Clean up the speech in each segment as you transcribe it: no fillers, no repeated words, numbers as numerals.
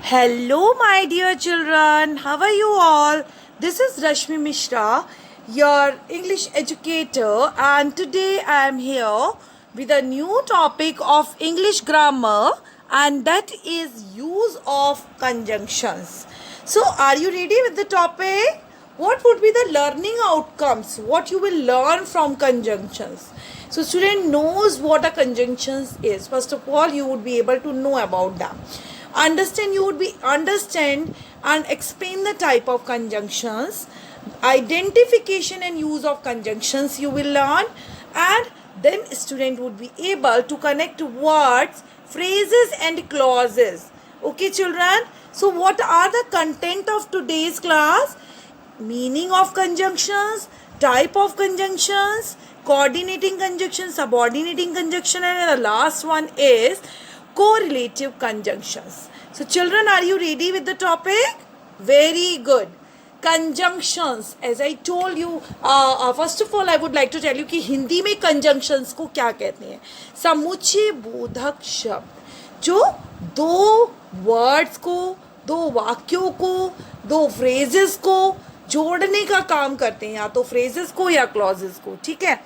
Hello, my dear children. How are you all? This is Rashmi Mishra, your English educator, and today I am here with a new topic of English grammar, and that is use of conjunctions. So, are you ready with the topic? What would be the learning outcomes? What you will learn from conjunctions? So, student knows what a conjunctions is. First of all, you would be able to know about them. Understand and explain the type of conjunctions, identification and use of conjunctions you will learn, and then student would be able to connect words, phrases and clauses. Okay children, so what are the content of today's class? Meaning of conjunctions, type of conjunctions, coordinating conjunction, subordinating conjunction, and the last one is correlative conjunctions. So children, are you ready with the topic? Very good. Conjunctions, as I told you, first of all I would like to tell you कि हिंदी में conjunctions को क्या कहते हैं. समुच्चय बोधक शब्द जो दो words को, दो वाक्यों को, दो phrases को जोड़ने का काम करते हैं, या तो phrases को या clauses को. ठीक है.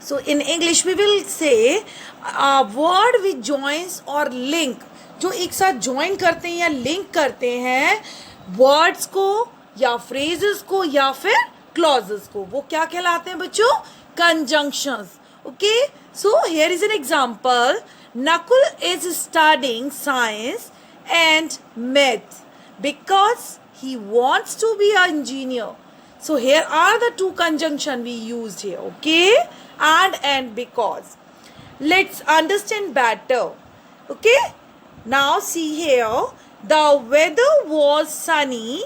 So in English we will say a word which joins or link, जो एक साथ join करते हैं या link करते हैं words को या phrases को या फिर clauses को, वो क्या कहलाते हैं बच्चों? Conjunctions. Okay, so here is an example. Nakul is studying science and math because he wants to be an engineer. So here are the two conjunctions we used here. Okay, and because. Let's understand better. Okay, now see here, the weather was sunny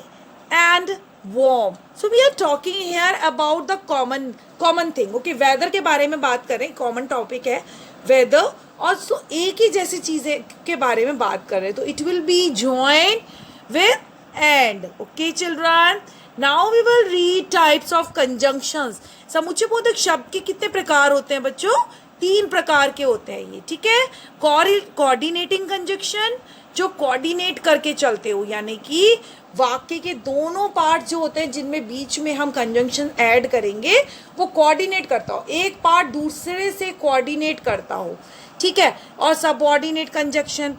and warm. So we are talking here about the common thing. Okay, weather के बारे में बात कर रहे हैं, common topic है weather, और so एक ही जैसी चीजें के बारे में बात कर रहे हैं, तो it will be joined with and. Okay children, now we will read types of conjunctions. समुच्चय बोधक शब्द के कितने प्रकार होते हैं बच्चों? 3 प्रकार के होते हैं ये. ठीक है. कोऑर्डिनेटिंग कंजंक्शन, जो कोऑर्डिनेट करके चलते हो, यानी कि वाक्य के दोनों पार्ट जो होते हैं जिनमें बीच में हम कंजंक्शन ऐड करेंगे वो कोऑर्डिनेट करता हो, एक पार्ट दूसरे से कोऑर्डिनेट करता हो. ठीक है. और subordinate conjunction,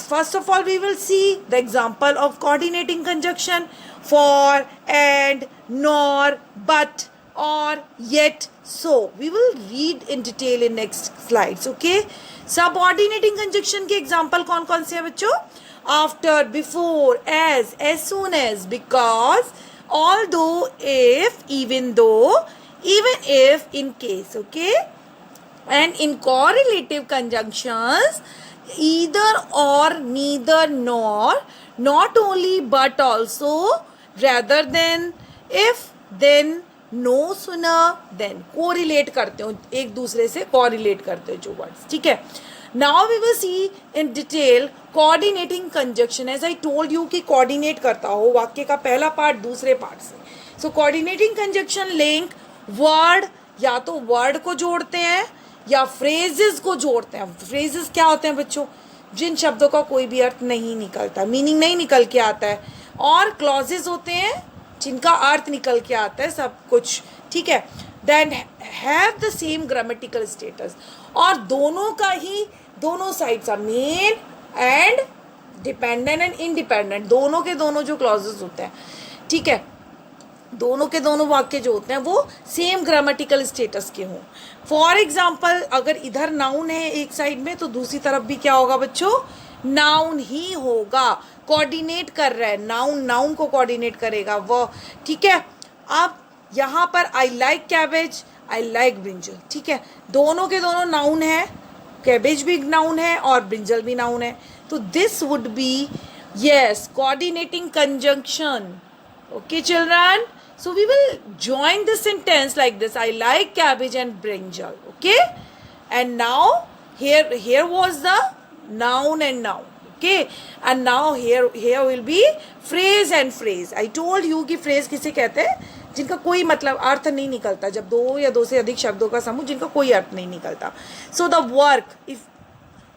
first of all we will see the example of coordinating conjunction: for, and, nor, but, or, yet, so. We will read in detail in next slides. Okay. Subordinating conjunction के example कौन कौन से हैं बच्चों? After, before, as soon as, because, although, if, even though, even if, in case. Okay. And in correlative conjunctions, either or, neither nor, not only but also, rather than, if, then, no, sooner, then. correlate करते हो, एक दूसरे से correlate करते हो जो words. ठीक है. Now we will see in detail coordinating conjunction. As I told you कि coordinate करता हो वाक्य का पहला part दूसरे part से. So coordinating conjunction link word, या तो word को जोड़ते हैं या phrases को जोड़ते हैं. phrases क्या होते हैं बच्चों? जिन शब्दों का कोई भी अर्थ नहीं निकलता, मीनिंग नहीं निकल के आता है. और clauses होते हैं जिनका अर्थ निकल के आता है सब कुछ. ठीक है. Then have the same grammatical status. और दोनों का ही दोनों sides are main and dependent and independent, दोनों के दोनों जो clauses होते हैं. ठीक है. दोनों के दोनों वाक्य जो होते हैं वो सेम ग्रामेटिकल स्टेटस के हों. फॉर एग्जाम्पल, अगर इधर नाउन है एक साइड में तो दूसरी तरफ भी क्या होगा बच्चों? नाउन ही होगा. कोऑर्डिनेट कर रहा है, नाउन को कोऑर्डिनेट करेगा वो. ठीक है. अब यहाँ पर I like cabbage, I like brinjal. ठीक है. दोनों के दोनों नाउन है, कैबेज भी नाउन है और ब्रिंजल भी नाउन है. तो this would be yes coordinating conjunction. Okay children, so we will join this sentence like this: I like cabbage and brinjal. Okay, and now here was the noun and noun. Okay, and now here will be phrase and phrase. I told you कि phrase किसे कहते हैं? जिनका कोई मतलब अर्थ नहीं निकलता, जब दो या दो से अधिक शब्दों का समूह जिनका कोई अर्थ नहीं निकलता. So the work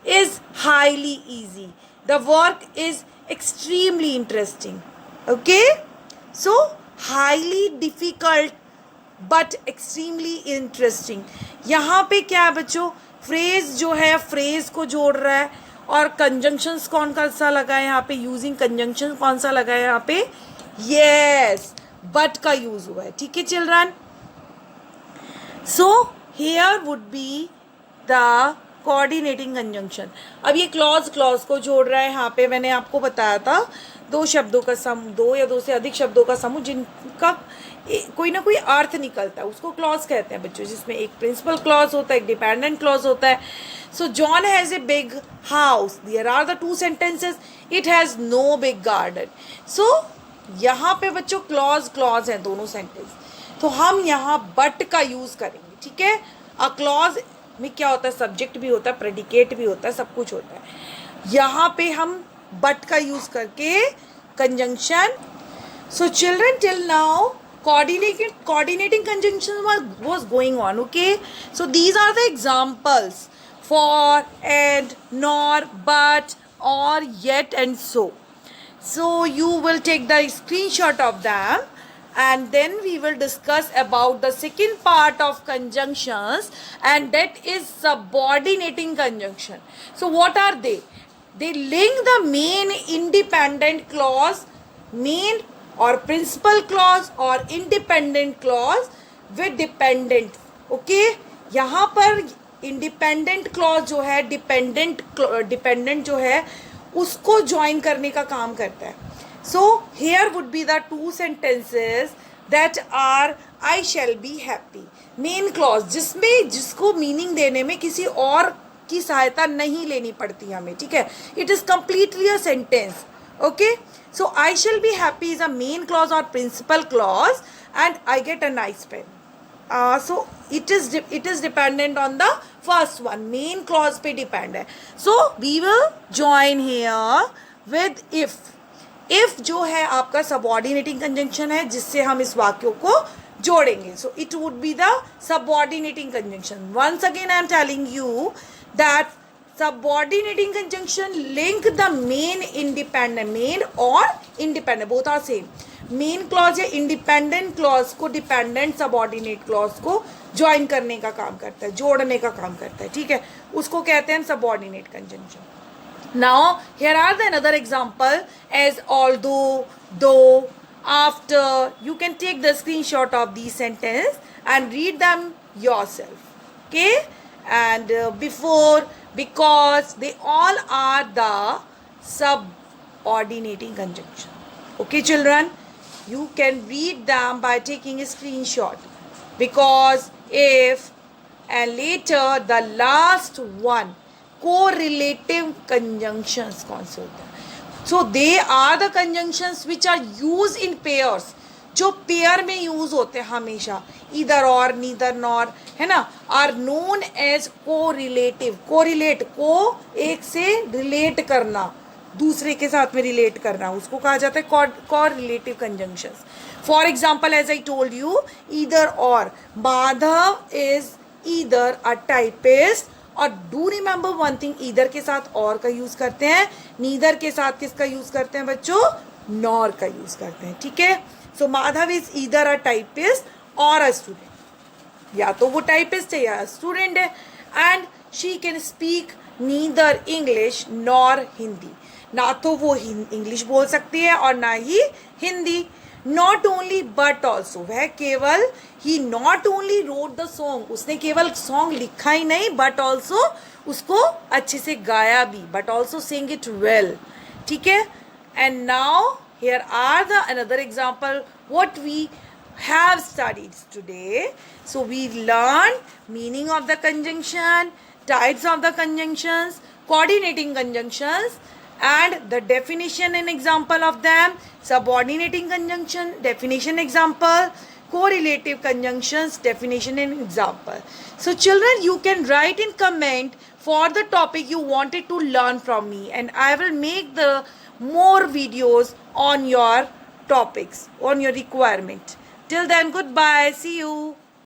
is highly easy. The work is extremely interesting. Okay, so highly difficult but extremely interesting. यहाँ पे क्या है बच्चों, फ्रेज जो है फ्रेज को जोड़ रहा है, और कंजंक्शंस कौन सा लगा है यहाँ पे, यूजिंग कंजंक्शन कौन सा लगा है यहाँ पे, यस बट का यूज हुआ है. ठीक है children, so here would be the coordinating conjunction. अब ये क्लॉज को जोड़ रहा है. यहाँ पे मैंने आपको बताया था दो शब्दों का समूह, दो या दो से अधिक शब्दों का समूह जिनका कोई ना कोई अर्थ निकलता है, उसको क्लॉज कहते हैं बच्चों, जिसमें एक प्रिंसिपल क्लॉज होता है, एक डिपेंडेंट क्लॉज होता है. So John has a big house, there are the two sentences, it has no big garden. So यहाँ पे बच्चों क्लॉज हैं दोनों सेंटेंस, तो हम यहाँ बट का यूज़ करेंगे. ठीक है, अ क्लॉज में क्या होता है, सब्जेक्ट भी होता है, प्रेडिकेट भी होता है, सब कुछ होता है. यहाँ पे हम बट का यूज़ करके conjunction. So children till now coordinating conjunction was going on. Okay, so these are the examples for, and, nor, but, or, yet, and so. So you will take the screenshot of them, and then we will discuss about the second part of conjunctions, and that is subordinating conjunction. So what are they? They link the main independent clause, main और principal clause और independent clause with dependent. Okay, यहाँ पर independent clause जो है dependent जो है उसको join करने का काम करता है. So here would be the two sentences that are I shall be happy. Main clause जिसको मीनिंग देने में किसी और की सहायता नहीं लेनी पड़ती हमें. ठीक है, it is completely a sentence. Okay, so I shall be happy is a main clause or principal clause, and I get a nice pen. So it is dependent on the first one, main clause पे depend है. So we will join here with if. If जो है आपका subordinating conjunction है जिससे हम इस वाक्यों को जोड़ेंगे. So it would be the subordinating conjunction. Once again I am telling you that subordinating conjunction link the main or independent, both are same. Main clause या इंडिपेंडेंट क्लॉज को डिपेंडेंट सबऑर्डिनेट क्लॉज को join करने का काम करता है, जोड़ने का काम करता है. ठीक है, उसको कहते हैं subordinate conjunction. Now here are the another example as although, though, after. You can take the screenshot of these sentence and read them yourself. Okay, and before, because, they all are the subordinating conjunction. Okay children, you can read them by taking a screenshot. Because, if, and later the last one, correlative conjunctions कौन से होते हैं. So they are the conjunctions which are used in pairs, जो pair में use होते हैं हमेशा. इधर और, नीदर नॉर, है ना, are known as correlative. Correlate, को एक से रिलेट करना, दूसरे के साथ में रिलेट करना, उसको कहा जाता है correlative conjunctions. For example as I told you, either or. Madhav is either a typist. और do remember one thing, either के साथ और का यूज करते हैं, नीदर के साथ किसका यूज करते हैं बच्चों, नॉर का यूज करते हैं. ठीक है, so Madhav is either a typist or a student. या तो वो टाइपिस्ट है या स्टूडेंट है. And she can speak neither English nor Hindi. ना तो वो इंग्लिश बोल सकती है और ना ही Hindi. Not only but also, वह केवल, ही not only wrote the song, उसने केवल सॉन्ग लिखा ही नहीं, बट ऑल्सो उसको अच्छे से गाया भी, but also sing it well. ठीक है, and now here are the another example what we have studied today. So we learned meaning of the conjunction, types of the conjunctions, coordinating conjunctions, and the definition and example of them. Subordinating conjunction definition example, correlative conjunctions definition and example. So children, you can write in comment for the topic you wanted to learn from me, and I will make the more videos on your topics, on your requirement. Till then, goodbye, see you.